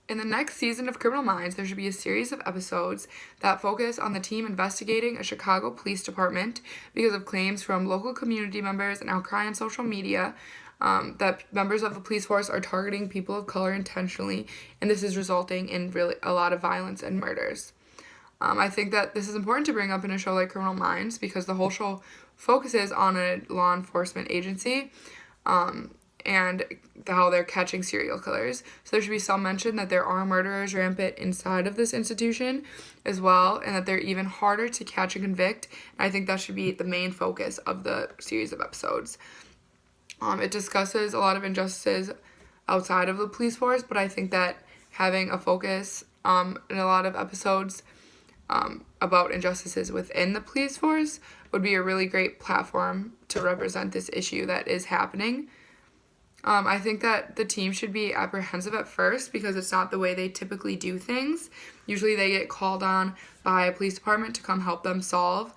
In the next season of Criminal Minds, there should be a series of episodes that focus on the team investigating a Chicago police department because of claims from local community members and outcry on social media that members of the police force are targeting people of color intentionally, and this is resulting in really a lot of violence and murders. I think that this is important to bring up in a show like Criminal Minds because the whole show focuses on a law enforcement agency and how they're catching serial killers. So there should be some mention that there are murderers rampant inside of this institution as well, and that they're even harder to catch and convict. And I think that should be the main focus of the series of episodes. It discusses a lot of injustices outside of the police force, but I think that having a focus in a lot of episodes about injustices within the police force would be a really great platform to represent this issue that is happening. I think that the team should be apprehensive at first because it's not the way they typically do things. Usually they get called on by a police department to come help them solve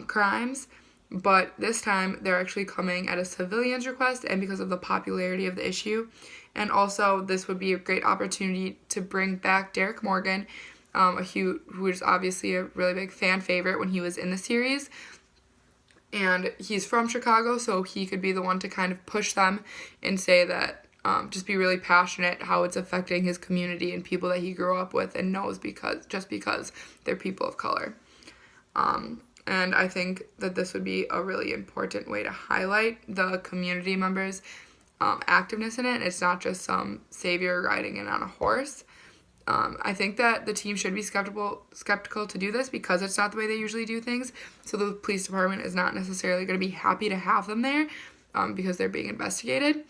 crimes, but this time they're actually coming at a civilian's request and because of the popularity of the issue. And also this would be a great opportunity to bring back Derek Morgan, who was obviously a really big fan favorite when he was in the series. And he's from Chicago, so he could be the one to kind of push them and say that, just be really passionate how it's affecting his community and people that he grew up with and knows because they're people of color. And I think that this would be a really important way to highlight the community members' activeness in it. It's not just some savior riding in on a horse. I think that the team should be skeptical to do this because it's not the way they usually do things. So the police department is not necessarily going to be happy to have them there because they're being investigated.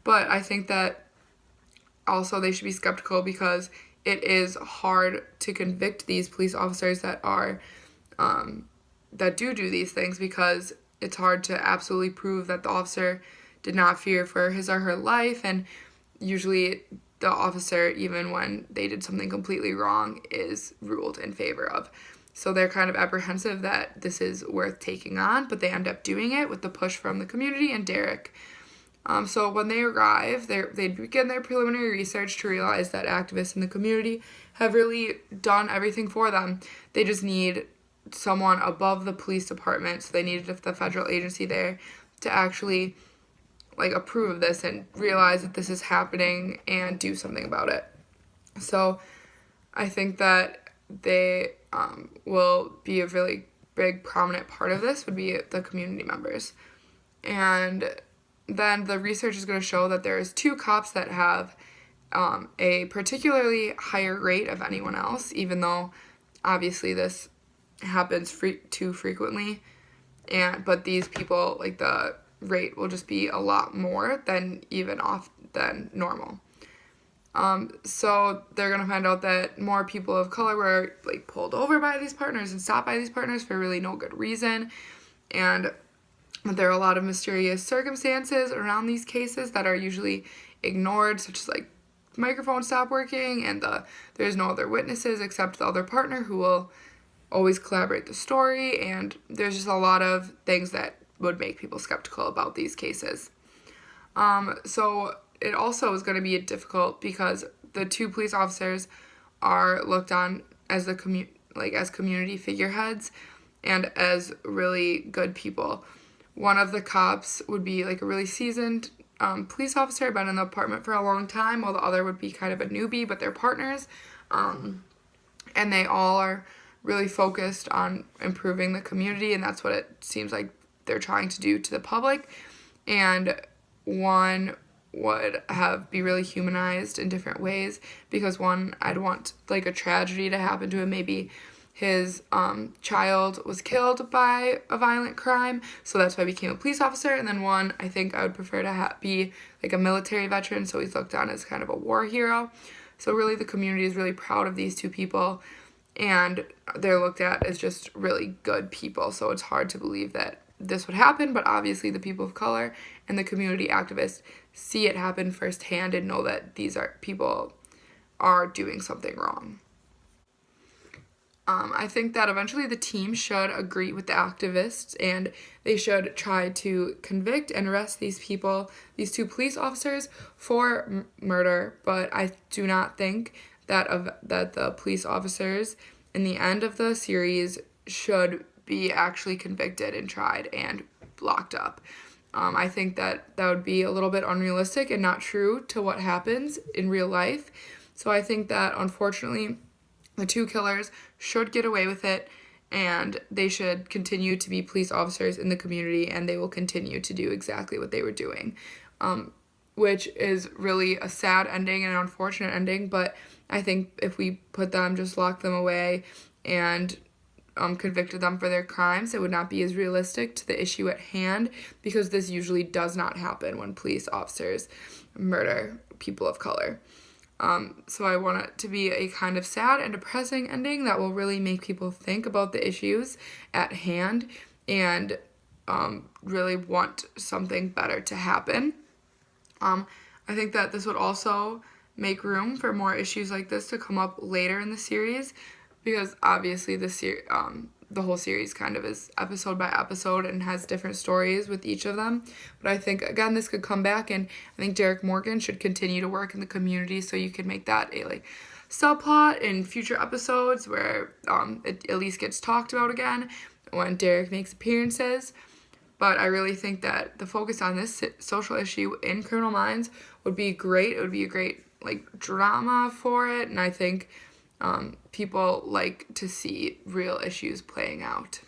But I think that also they should be skeptical because it is hard to convict these police officers that are that do these things because it's hard to absolutely prove that the officer did not fear for his or her life, and usually the officer, even when they did something completely wrong, is ruled in favor of. So they're kind of apprehensive that this is worth taking on, but they end up doing it with the push from the community and Derek. So when they arrive, they begin their preliminary research to realize that activists in the community have really done everything for them. They just need someone above the police department, so they needed the federal agency there to actually approve of this and realize that this is happening and do something about it. So I think that they will be a really big prominent part of this would be the community members. And then the research is going to show that there's 2 cops that have a particularly higher rate of anyone else, even though obviously this happens too frequently. But these people, the rate will just be a lot more than normal. So they're going to find out that more people of color were pulled over by these partners and stopped by these partners for really no good reason. And there are a lot of mysterious circumstances around these cases that are usually ignored, such as microphones stop working and there's no other witnesses except the other partner who will always collaborate the story, and there's just a lot of things that would make people skeptical about these cases. So it also is going to be difficult because the 2 police officers are looked on as as community figureheads and as really good people. One of the cops would be a really seasoned police officer, been in the department for a long time, while the other would be kind of a newbie, but they're partners. And they all are really focused on improving the community, and that's what it seems like they're trying to do to the public. And one would be really humanized in different ways because one, I'd want a tragedy to happen to him. Maybe his child was killed by a violent crime, so that's why he became a police officer. And then one, I think I would prefer to be a military veteran, so he's looked on as kind of a war hero. So really the community is really proud of these 2 people, and they're looked at as just really good people. So it's hard to believe that this would happen, but obviously the people of color and the community activists see it happen firsthand and know that these people are doing something wrong. I think that eventually the team should agree with the activists and they should try to convict and arrest these people, these two police officers, for murder. But I do not think that the police officers in the end of the series should be actually convicted and tried and locked up. I think that would be a little bit unrealistic and not true to what happens in real life. So I think that unfortunately the two killers should get away with it and they should continue to be police officers in the community and they will continue to do exactly what they were doing, which is really a sad ending and an unfortunate ending. But I think if we put them, just lock them away and convicted them for their crimes, it would not be as realistic to the issue at hand, because this usually does not happen when police officers murder people of color. So I want it to be a kind of sad and depressing ending that will really make people think about the issues at hand and really want something better to happen. I think that this would also make room for more issues like this to come up later in the series, because obviously the whole series kind of is episode by episode and has different stories with each of them. But I think, again, this could come back, and I think Derek Morgan should continue to work in the community so you can make that a subplot in future episodes where it at least gets talked about again when Derek makes appearances. But I really think that the focus on this social issue in Criminal Minds would be great. It would be a great drama for it, and I think people like to see real issues playing out.